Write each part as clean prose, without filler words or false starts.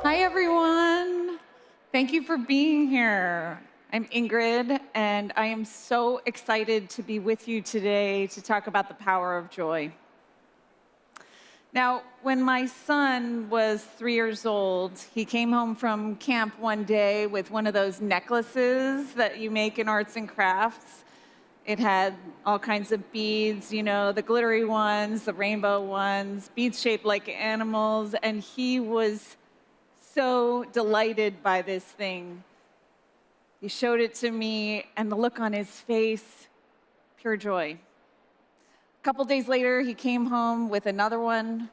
Hi, everyone. Thank you for being here. I'm Ingrid, and I am so excited to be with you today to talk about the power of joy. Now, when my son was 3 years old, he came home from camp one day with one of those necklaces that you make in arts and crafts. It had all kinds of beads, the glittery ones, the rainbow ones, beads shaped like animals, and he was so delighted by this thing. He showed it to me, and the look on his face, pure joy. A couple days later, he came home with another one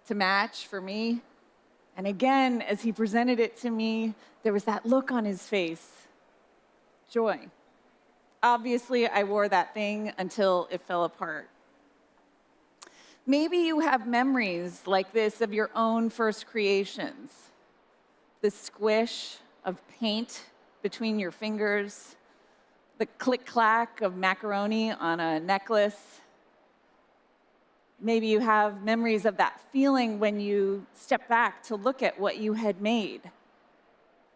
to match for me. And again, as he presented it to me, there was that look on his face, joy. Obviously, I wore that thing until it fell apart. Maybe you have memories like this of your own first creations. The squish of paint between your fingers, the click-clack of macaroni on a necklace. Maybe you have memories of that feeling when you step back to look at what you had made,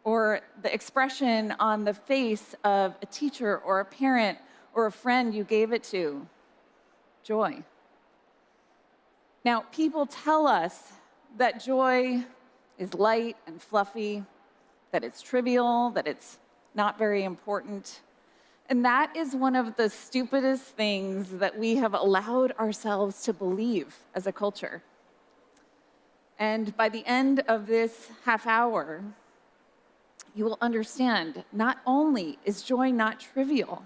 or the expression on the face of a teacher or a parent or a friend you gave it to. Joy. Now, people tell us that joy is light and fluffy, that it's trivial, that it's not very important. And that is one of the stupidest things that we have allowed ourselves to believe as a culture. And by the end of this half hour, you will understand not only is joy not trivial,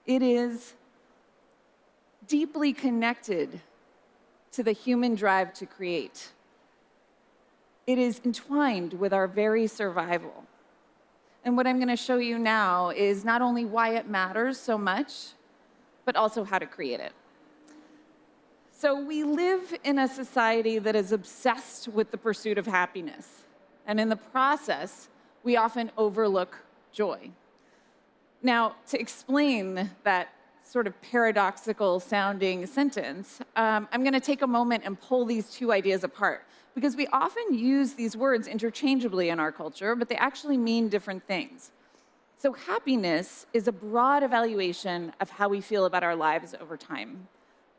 it is deeply connected to the human drive to create. It is entwined with our very survival. And what I'm going to show you now is not only why it matters so much, but also how to create it. So we live in a society that is obsessed with the pursuit of happiness. And in the process, we often overlook joy. Now, to explain that sort of paradoxical sounding sentence, I'm going to take a moment and pull these two ideas apart, because we often use these words interchangeably in our culture, but they actually mean different things. So happiness is a broad evaluation of how we feel about our lives over time.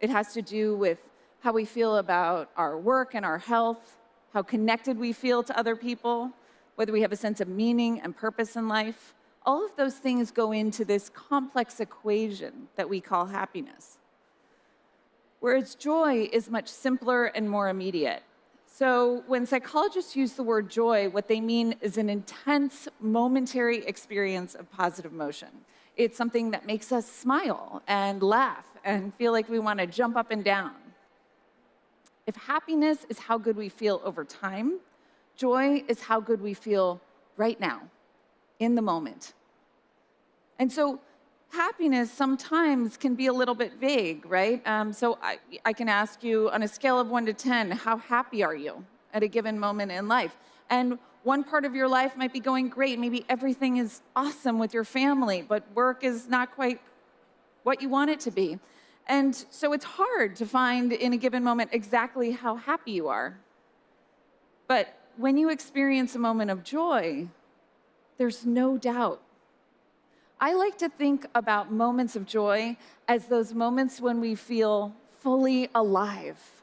It has to do with how we feel about our work and our health, how connected we feel to other people, whether we have a sense of meaning and purpose in life. All of those things go into this complex equation that we call happiness. Whereas joy is much simpler and more immediate. So when psychologists use the word joy, what they mean is an intense, momentary experience of positive motion. It's something that makes us smile and laugh and feel like we want to jump up and down. If happiness is how good we feel over time, joy is how good we feel right now, in the moment. And so happiness sometimes can be a little bit vague, right? So I can ask you, on a scale of 1 to 10, how happy are you at a given moment in life? And one part of your life might be going great. Maybe everything is awesome with your family, but work is not quite what you want it to be. And so it's hard to find in a given moment exactly how happy you are. But when you experience a moment of joy, there's no doubt. I like to think about moments of joy as those moments when we feel fully alive.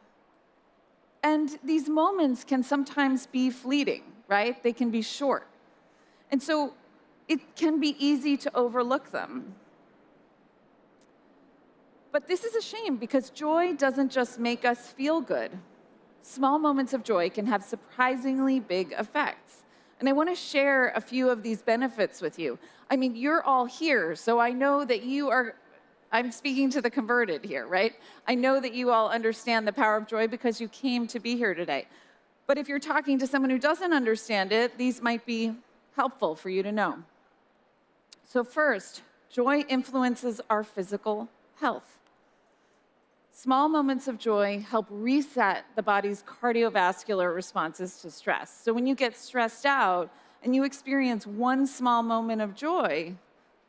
And these moments can sometimes be fleeting, right? They can be short. And so it can be easy to overlook them. But this is a shame, because joy doesn't just make us feel good. Small moments of joy can have surprisingly big effects. And I want to share a few of these benefits with you. I mean, you're all here, so I know that I'm speaking to the converted here, right? I know that you all understand the power of joy because you came to be here today. But if you're talking to someone who doesn't understand it, these might be helpful for you to know. So first, joy influences our physical health. Small moments of joy help reset the body's cardiovascular responses to stress. So when you get stressed out and you experience one small moment of joy,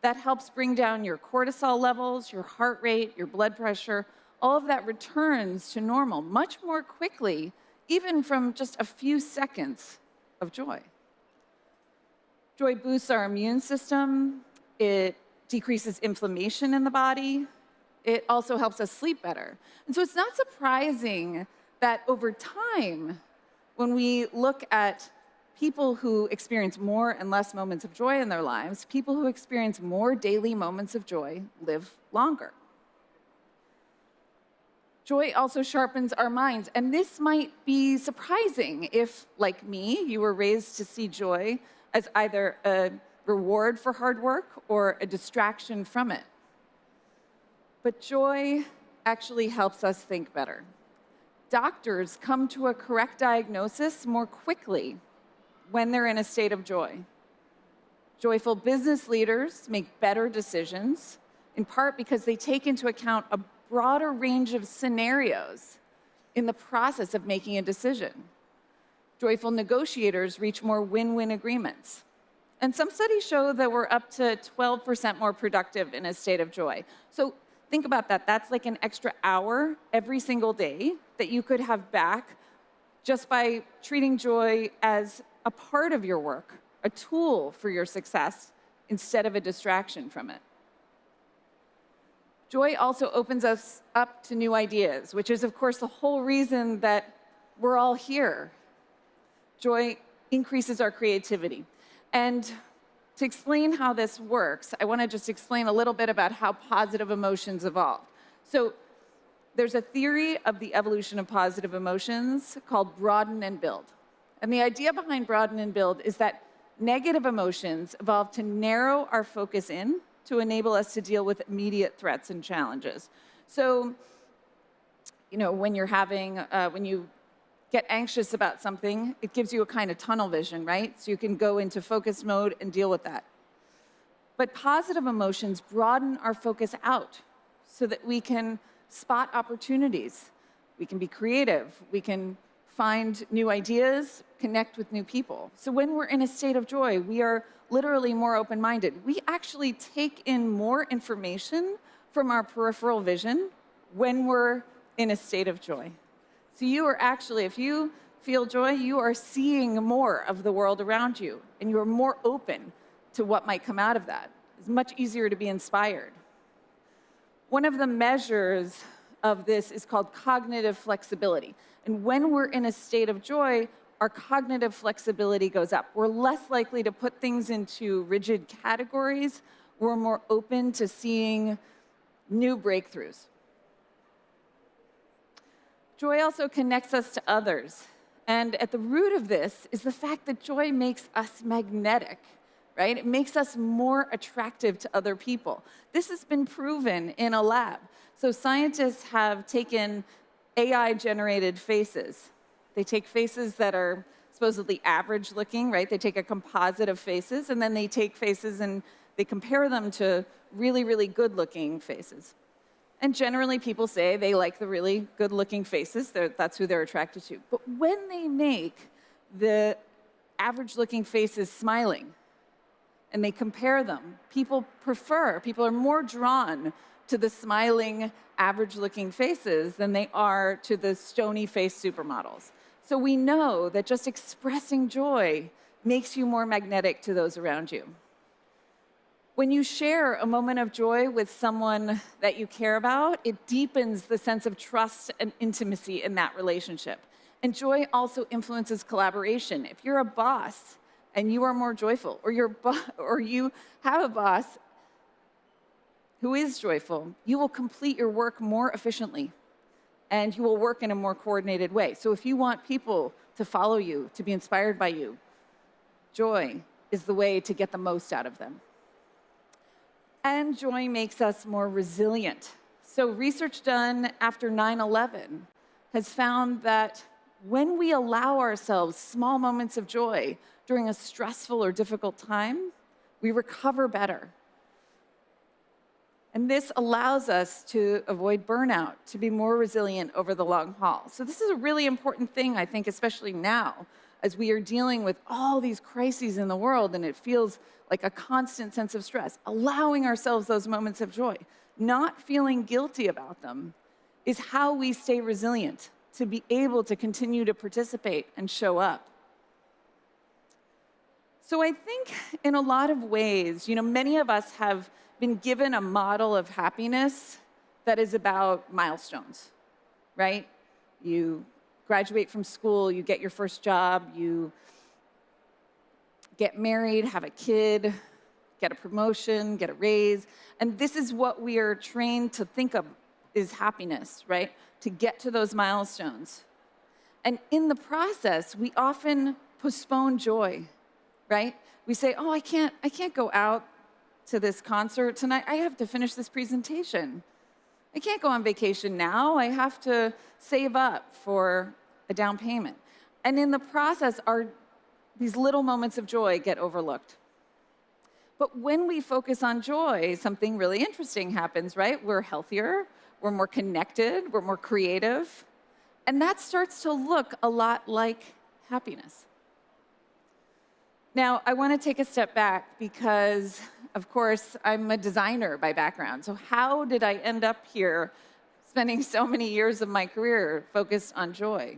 that helps bring down your cortisol levels, your heart rate, your blood pressure, all of that returns to normal much more quickly, even from just a few seconds of joy. Joy boosts our immune system. It decreases inflammation in the body. It also helps us sleep better. And so it's not surprising that over time, when we look at people who experience more and less moments of joy in their lives, people who experience more daily moments of joy live longer. Joy also sharpens our minds, and this might be surprising if, like me, you were raised to see joy as either a reward for hard work or a distraction from it. But joy actually helps us think better. Doctors come to a correct diagnosis more quickly when they're in a state of joy. Joyful business leaders make better decisions, in part because they take into account a broader range of scenarios in the process of making a decision. Joyful negotiators reach more win-win agreements. And some studies show that we're up to 12% more productive in a state of joy. So think about that. That's like an extra hour every single day that you could have back just by treating joy as a part of your work, a tool for your success, instead of a distraction from it. Joy also opens us up to new ideas, which is, of course, the whole reason that we're all here. Joy increases our creativity. And to explain how this works, I want to just explain a little bit about how positive emotions evolved. So there's a theory of the evolution of positive emotions called broaden and build. And the idea behind broaden and build is that negative emotions evolved to narrow our focus in to enable us to deal with immediate threats and challenges. So, when you get anxious about something, it gives you a kind of tunnel vision, right? So you can go into focus mode and deal with that. But positive emotions broaden our focus out so that we can spot opportunities. We can be creative. We can find new ideas, connect with new people. So when we're in a state of joy, we are literally more open-minded. We actually take in more information from our peripheral vision when we're in a state of joy. So you are actually, if you feel joy, you are seeing more of the world around you, and you are more open to what might come out of that. It's much easier to be inspired. One of the measures of this is called cognitive flexibility. And when we're in a state of joy, our cognitive flexibility goes up. We're less likely to put things into rigid categories. We're more open to seeing new breakthroughs. Joy also connects us to others. And at the root of this is the fact that joy makes us magnetic, right? It makes us more attractive to other people. This has been proven in a lab. So scientists have taken AI-generated faces. They take faces that are supposedly average looking, right? They take a composite of faces, and then they take faces and they compare them to really, really good looking faces. And generally people say they like the really good looking faces. That's who they're attracted to. But when they make the average looking faces smiling and they compare them, people are more drawn to the smiling, average-looking faces than they are to the stony-faced supermodels. So we know that just expressing joy makes you more magnetic to those around you. When you share a moment of joy with someone that you care about, it deepens the sense of trust and intimacy in that relationship. And joy also influences collaboration. If you're a boss and you are more joyful, or you have a boss who is joyful, you will complete your work more efficiently, and you will work in a more coordinated way. So if you want people to follow you, to be inspired by you, joy is the way to get the most out of them. And joy makes us more resilient. So research done after 9/11 has found that when we allow ourselves small moments of joy during a stressful or difficult time, we recover better. And this allows us to avoid burnout, to be more resilient over the long haul. So this is a really important thing, I think, especially now, as we are dealing with all these crises in the world, and it feels like a constant sense of stress. Allowing ourselves those moments of joy, not feeling guilty about them, is how we stay resilient to be able to continue to participate and show up. So I think in a lot of ways, many of us have been given a model of happiness that is about milestones, right? You graduate from school, you get your first job, you get married, have a kid, get a promotion, get a raise. And this is what we are trained to think of is happiness, right? To get to those milestones. And in the process, we often postpone joy, right? We say, oh, I can't go out to this concert tonight. I have to finish this presentation. I can't go on vacation now. I have to save up for a down payment. And in the process, these little moments of joy get overlooked. But when we focus on joy, something really interesting happens, right? We're healthier, we're more connected, we're more creative. And that starts to look a lot like happiness. Now, I want to take a step back because, of course, I'm a designer by background. So how did I end up here spending so many years of my career focused on joy?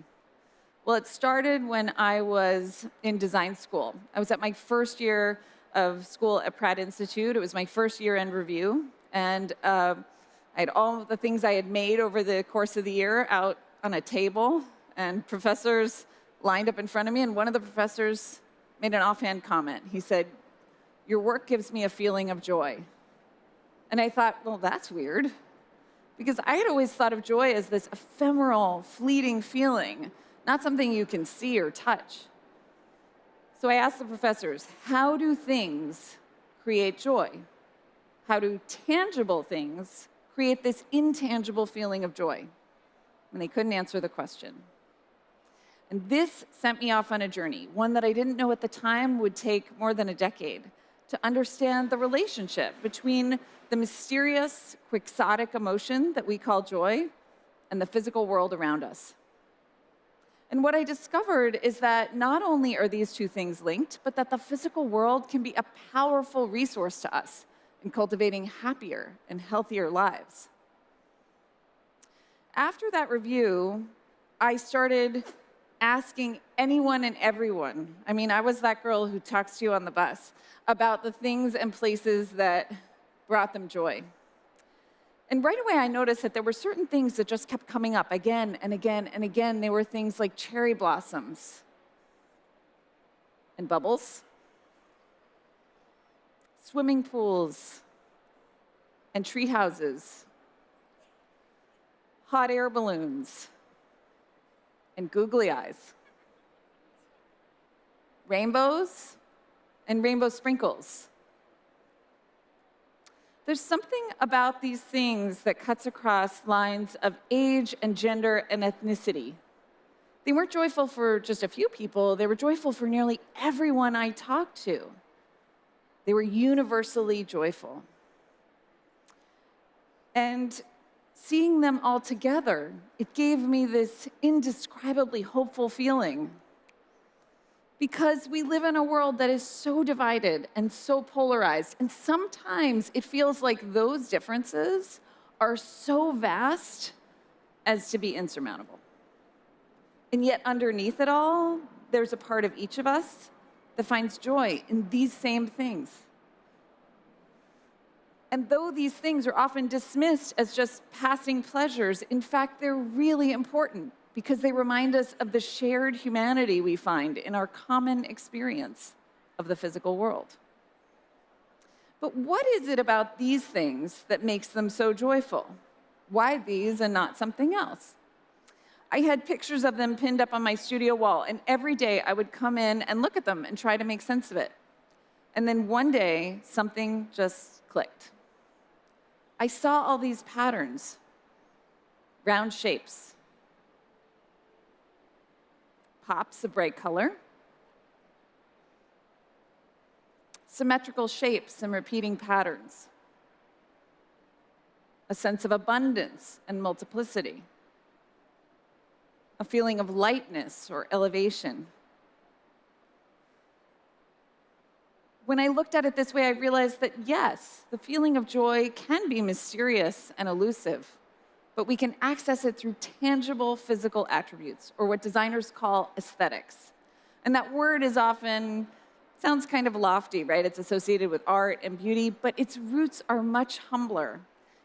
Well, it started when I was in design school. I was at my first year of school at Pratt Institute. It was my first year-end review. And I had all the things I had made over the course of the year out on a table, and professors lined up in front of me, and one of the professors made an offhand comment. He said, "Your work gives me a feeling of joy." And I thought, well, that's weird, because I had always thought of joy as this ephemeral, fleeting feeling, not something you can see or touch. So I asked the professors, how do things create joy? How do tangible things create this intangible feeling of joy? And they couldn't answer the question. And this sent me off on a journey, one that I didn't know at the time would take more than a decade, to understand the relationship between the mysterious, quixotic emotion that we call joy and the physical world around us. And what I discovered is that not only are these two things linked, but that the physical world can be a powerful resource to us in cultivating happier and healthier lives. After that review, I started asking anyone and everyone, I was that girl who talks to you on the bus, about the things and places that brought them joy. And right away, I noticed that there were certain things that just kept coming up again and again and again. They were things like cherry blossoms and bubbles, swimming pools and tree houses, hot air balloons and googly eyes, rainbows and rainbow sprinkles. There's something about these things that cuts across lines of age and gender and ethnicity. They weren't joyful for just a few people. They were joyful for nearly everyone I talked to. They were universally joyful. And seeing them all together, it gave me this indescribably hopeful feeling. Because we live in a world that is so divided and so polarized, and sometimes it feels like those differences are so vast as to be insurmountable. And yet underneath it all, there's a part of each of us that finds joy in these same things. And though these things are often dismissed as just passing pleasures, in fact, they're really important, because they remind us of the shared humanity we find in our common experience of the physical world. But what is it about these things that makes them so joyful? Why these and not something else? I had pictures of them pinned up on my studio wall, and every day I would come in and look at them and try to make sense of it. And then one day, something just clicked. I saw all these patterns, round shapes, pops of bright color, symmetrical shapes and repeating patterns, a sense of abundance and multiplicity, a feeling of lightness or elevation. When I looked at it this way, I realized that yes, the feeling of joy can be mysterious and elusive, but we can access it through tangible physical attributes, or what designers call aesthetics. And that word is often, sounds kind of lofty, right? It's associated with art and beauty, but its roots are much humbler.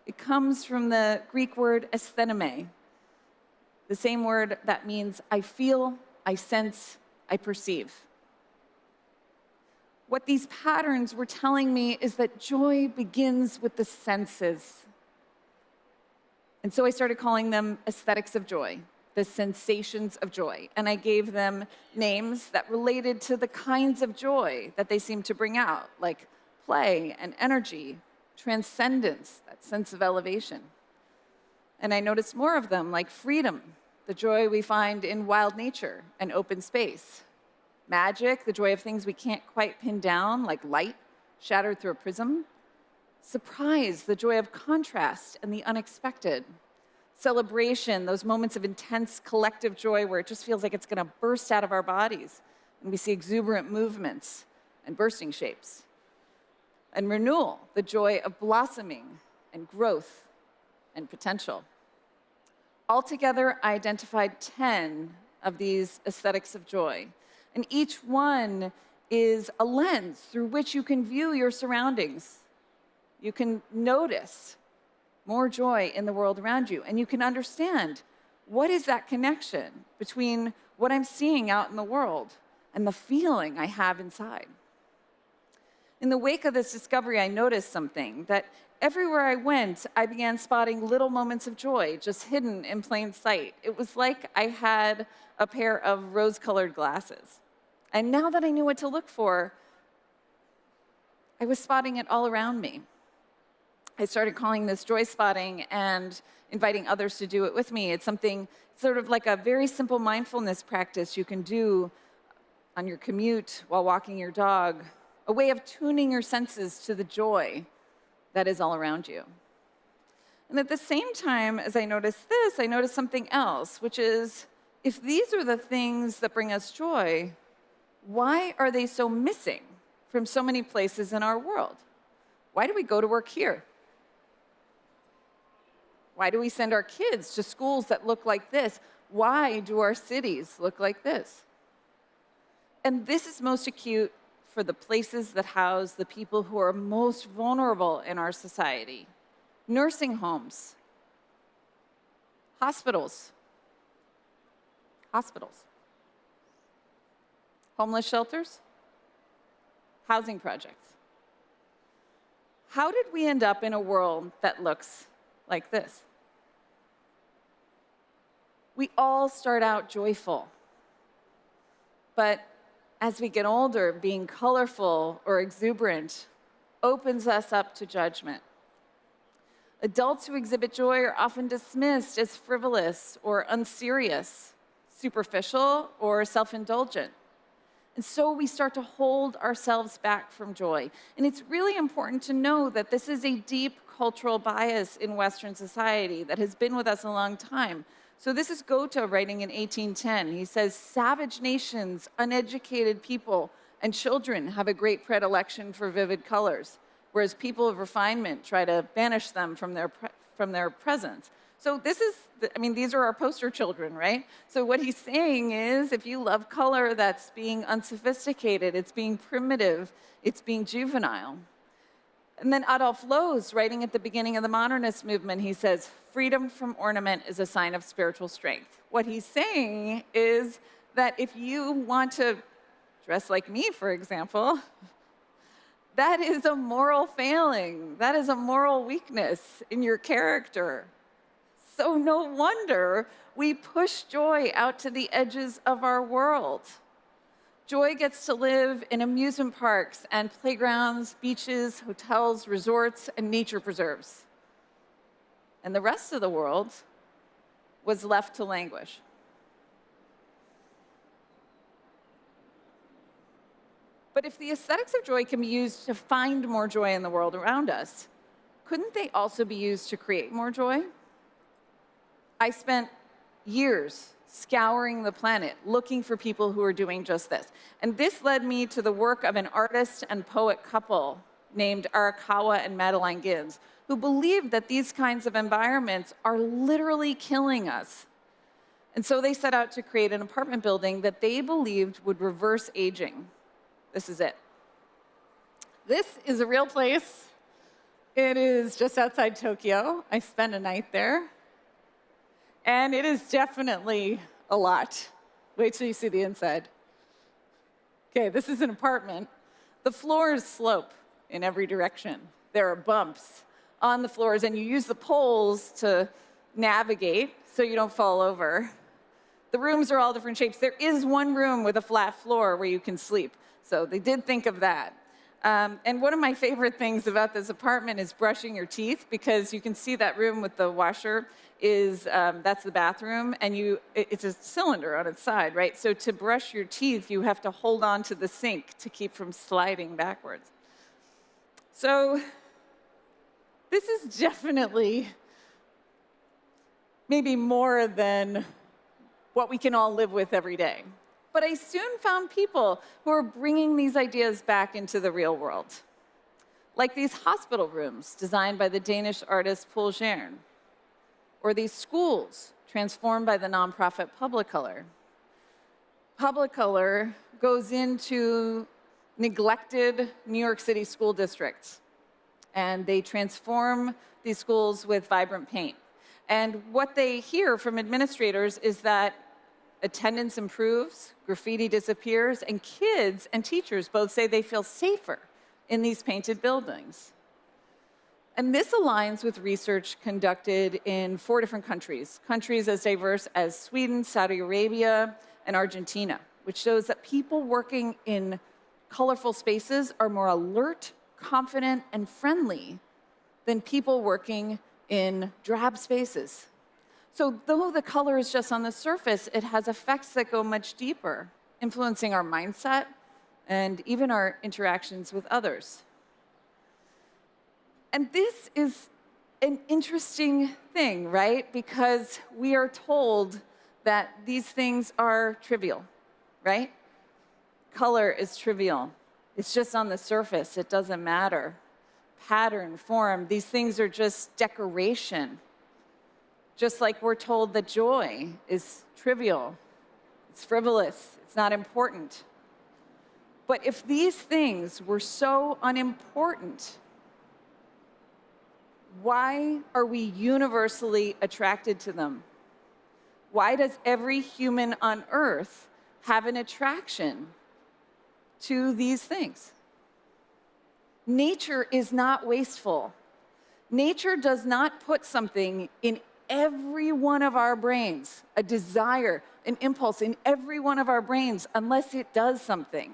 It comes from the Greek word aesthenome, the same word that means I feel, I sense, I perceive. What these patterns were telling me is that joy begins with the senses. And so I started calling them aesthetics of joy, the sensations of joy. And I gave them names that related to the kinds of joy that they seemed to bring out, like play and energy, transcendence, that sense of elevation. And I noticed more of them, like freedom, the joy we find in wild nature and open space. Magic, the joy of things we can't quite pin down, like light shattered through a prism. Surprise, the joy of contrast and the unexpected. Celebration, those moments of intense collective joy where it just feels like it's going to burst out of our bodies. And we see exuberant movements and bursting shapes. And renewal, the joy of blossoming and growth and potential. Altogether, I identified 10 of these aesthetics of joy. And each one is a lens through which you can view your surroundings. You can notice more joy in the world around you, and you can understand what is that connection between what I'm seeing out in the world and the feeling I have inside. In the wake of this discovery, I noticed something, that everywhere I went, I began spotting little moments of joy just hidden in plain sight. It was like I had a pair of rose-colored glasses. And now that I knew what to look for, I was spotting it all around me. I started calling this joy spotting and inviting others to do it with me. It's something sort of like a very simple mindfulness practice you can do on your commute while walking your dog, a way of tuning your senses to the joy that is all around you. And at the same time as I noticed this, I noticed something else, which is, if these are the things that bring us joy, why are they so missing from so many places in our world? Why do we go to work here? Why do we send our kids to schools that look like this? Why do our cities look like this? And this is most acute for the places that house the people who are most vulnerable in our society. Nursing homes, hospitals, homeless shelters, housing projects. How did we end up in a world that looks like this? We all start out joyful, but as we get older, being colorful or exuberant opens us up to judgment. Adults who exhibit joy are often dismissed as frivolous or unserious, superficial or self-indulgent. And so we start to hold ourselves back from joy. And it's really important to know that this is a deep cultural bias in Western society that has been with us a long time. So this is Goethe writing in 1810. He says, savage nations, uneducated people, and children have a great predilection for vivid colors, whereas people of refinement try to banish them from their presence. So this is, these are our poster children, right? So what he's saying is, if you love color, that's being unsophisticated, it's being primitive, it's being juvenile. And then Adolf Loos, writing at the beginning of the modernist movement, he says, freedom from ornament is a sign of spiritual strength. What he's saying is that if you want to dress like me, for example, that is a moral failing. That is a moral weakness in your character. So no wonder we push joy out to the edges of our world. Joy gets to live in amusement parks and playgrounds, beaches, hotels, resorts, and nature preserves. And the rest of the world was left to languish. But if the aesthetics of joy can be used to find more joy in the world around us, couldn't they also be used to create more joy? I spent years scouring the planet, looking for people who are doing just this. And this led me to the work of an artist and poet couple named Arakawa and Madeline Gins, who believed that these kinds of environments are literally killing us. And so they set out to create an apartment building that they believed would reverse aging. This is it. This is a real place. It is just outside Tokyo. I spent a night there. And it is definitely a lot. Wait till you see the inside. Okay, this is an apartment. The floors slope in every direction. There are bumps on the floors, and you use the poles to navigate so you don't fall over. The rooms are all different shapes. There is one room with a flat floor where you can sleep. So they did think of that. And one of my favorite things about this apartment is brushing your teeth, because you can see that room with the washer is, that's the bathroom, and it's a cylinder on its side, right? So to brush your teeth, you have to hold on to the sink to keep from sliding backwards. So this is definitely maybe more than what we can all live with every day. But I soon found people who are bringing these ideas back into the real world, like these hospital rooms designed by the Danish artist Paul Gern, or these schools transformed by the nonprofit Public Color. Public Color goes into neglected New York City school districts, and they transform these schools with vibrant paint. And what they hear from administrators is that attendance improves, graffiti disappears, and kids and teachers both say they feel safer in these painted buildings. And this aligns with research conducted in 4 different countries, countries as diverse as Sweden, Saudi Arabia, and Argentina, which shows that people working in colorful spaces are more alert, confident, and friendly than people working in drab spaces. So though the color is just on the surface, it has effects that go much deeper, influencing our mindset and even our interactions with others. And this is an interesting thing, right? Because we are told that these things are trivial, right? Color is trivial. It's just on the surface. It doesn't matter. Pattern, form, these things are just decoration. Just like we're told that joy is trivial, it's frivolous, it's not important. But if these things were so unimportant, why are we universally attracted to them? Why does every human on Earth have an attraction to these things? Nature is not wasteful. Nature does not put something in every one of our brains, a desire, an impulse in every one of our brains, unless it does something.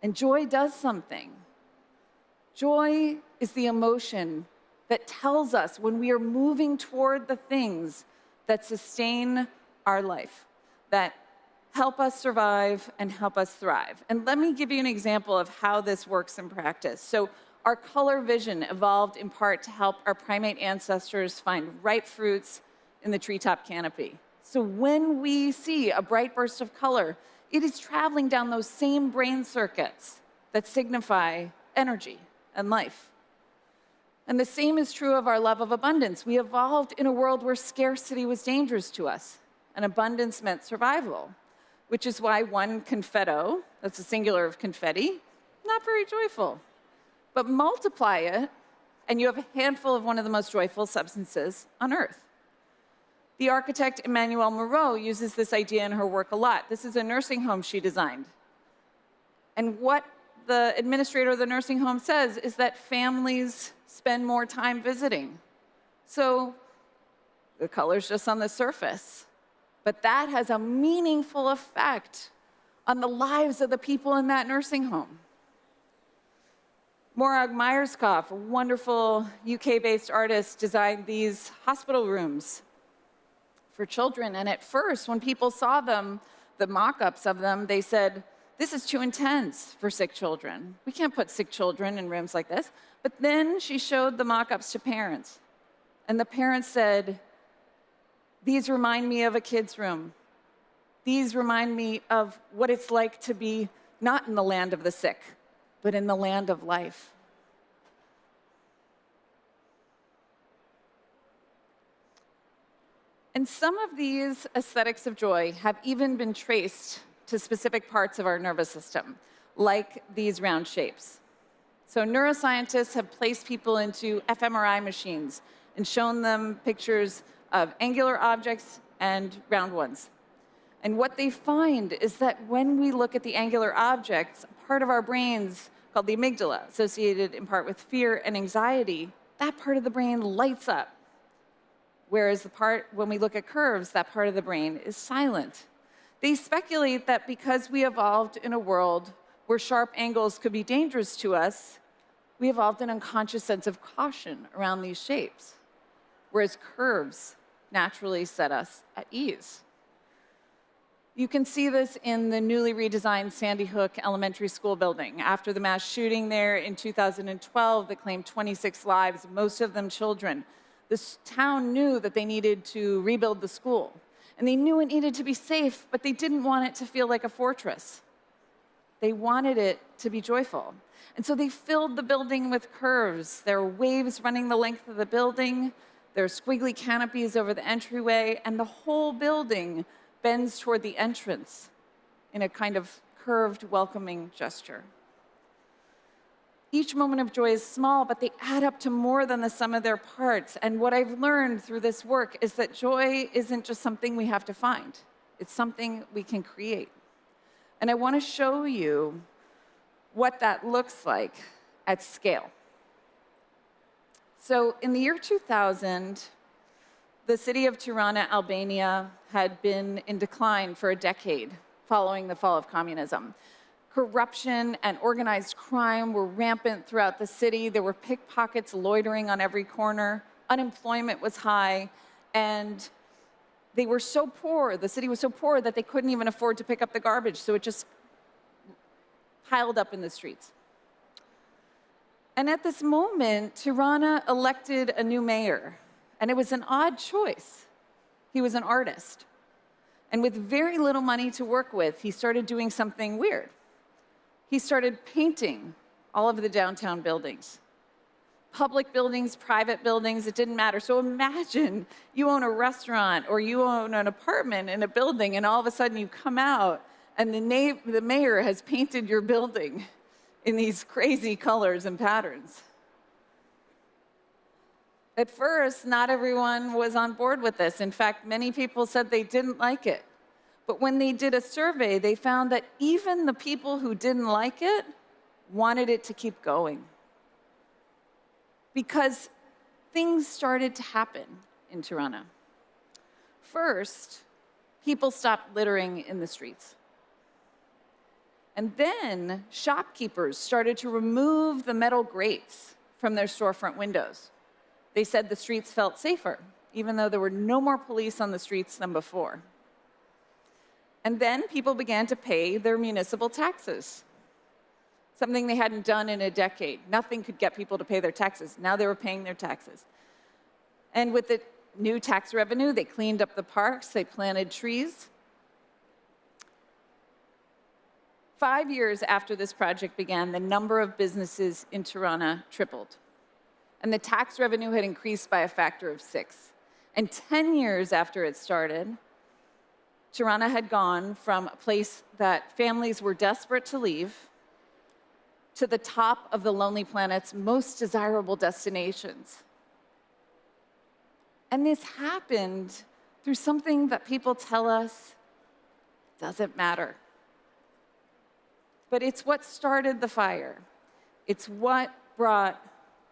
And joy does something. Joy is the emotion that tells us when we are moving toward the things that sustain our life, that help us survive and help us thrive. And let me give you an example of how this works in practice. So our color vision evolved in part to help our primate ancestors find ripe fruits in the treetop canopy. So when we see a bright burst of color, it is traveling down those same brain circuits that signify energy and life. And the same is true of our love of abundance. We evolved in a world where scarcity was dangerous to us, and abundance meant survival, which is why one confetto, that's a singular of confetti, not very joyful. But multiply it, and you have a handful of one of the most joyful substances on Earth. The architect Emmanuelle Moreau uses this idea in her work a lot. This is a nursing home she designed. And what the administrator of the nursing home says is that families spend more time visiting. So the color's just on the surface. But that has a meaningful effect on the lives of the people in that nursing home. Morag Myerscough, a wonderful UK-based artist, designed these hospital rooms for children. And at first, when people saw them, the mock-ups of them, they said, this is too intense for sick children. We can't put sick children in rooms like this. But then she showed the mock-ups to parents. And the parents said, these remind me of a kid's room. These remind me of what it's like to be not in the land of the sick, but in the land of life. And some of these aesthetics of joy have even been traced to specific parts of our nervous system, like these round shapes. So neuroscientists have placed people into fMRI machines and shown them pictures of angular objects and round ones. And what they find is that when we look at the angular objects, a part of our brains called the amygdala, associated in part with fear and anxiety, that part of the brain lights up. Whereas the part, when we look at curves, that part of the brain is silent. They speculate that because we evolved in a world where sharp angles could be dangerous to us, we evolved an unconscious sense of caution around these shapes, whereas curves naturally set us at ease. You can see this in the newly redesigned Sandy Hook Elementary School building. After the mass shooting there in 2012 that claimed 26 lives, most of them children, this town knew that they needed to rebuild the school. And they knew it needed to be safe, but they didn't want it to feel like a fortress. They wanted it to be joyful. And so they filled the building with curves. There are waves running the length of the building. There are squiggly canopies over the entryway. And the whole building bends toward the entrance in a kind of curved, welcoming gesture. Each moment of joy is small, but they add up to more than the sum of their parts. And what I've learned through this work is that joy isn't just something we have to find. It's something we can create. And I want to show you what that looks like at scale. So in the year 2000, the city of Tirana, Albania, had been in decline for a decade following the fall of communism. Corruption and organized crime were rampant throughout the city. There were pickpockets loitering on every corner. Unemployment was high. And they were so poor, the city was so poor that they couldn't even afford to pick up the garbage. So it just piled up in the streets. And at this moment, Tirana elected a new mayor. And it was an odd choice. He was an artist. And with very little money to work with, he started doing something weird. He started painting all of the downtown buildings. Public buildings, private buildings, it didn't matter. So imagine you own a restaurant or you own an apartment in a building and all of a sudden you come out and the mayor has painted your building in these crazy colors and patterns. At first, not everyone was on board with this. In fact, many people said they didn't like it. But when they did a survey, they found that even the people who didn't like it wanted it to keep going. Because things started to happen in Tirana. First, people stopped littering in the streets. And then shopkeepers started to remove the metal grates from their storefront windows. They said the streets felt safer, even though there were no more police on the streets than before. And then people began to pay their municipal taxes, something they hadn't done in a decade. Nothing could get people to pay their taxes. Now they were paying their taxes. And with the new tax revenue, they cleaned up the parks, they planted trees. 5 years after this project began, the number of businesses in Tirana tripled. And the tax revenue had increased by a factor of 6. And 10 years after it started, Tirana had gone from a place that families were desperate to leave to the top of the Lonely Planet's most desirable destinations. And this happened through something that people tell us doesn't matter. But it's what started the fire. It's what brought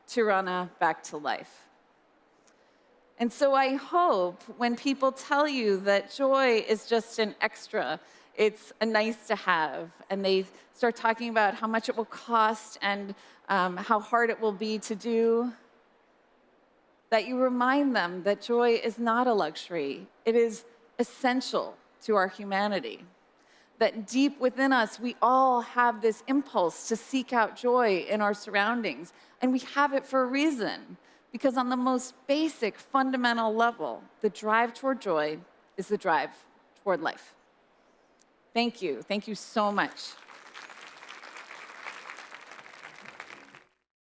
Tirana back to life. And so I hope when people tell you that joy is just an extra, it's a nice to have, and they start talking about how much it will cost and how hard it will be to do, that you remind them that joy is not a luxury. It is essential to our humanity. That deep within us, we all have this impulse to seek out joy in our surroundings. And we have it for a reason. Because on the most basic, fundamental level, the drive toward joy is the drive toward life. Thank you. Thank you so much.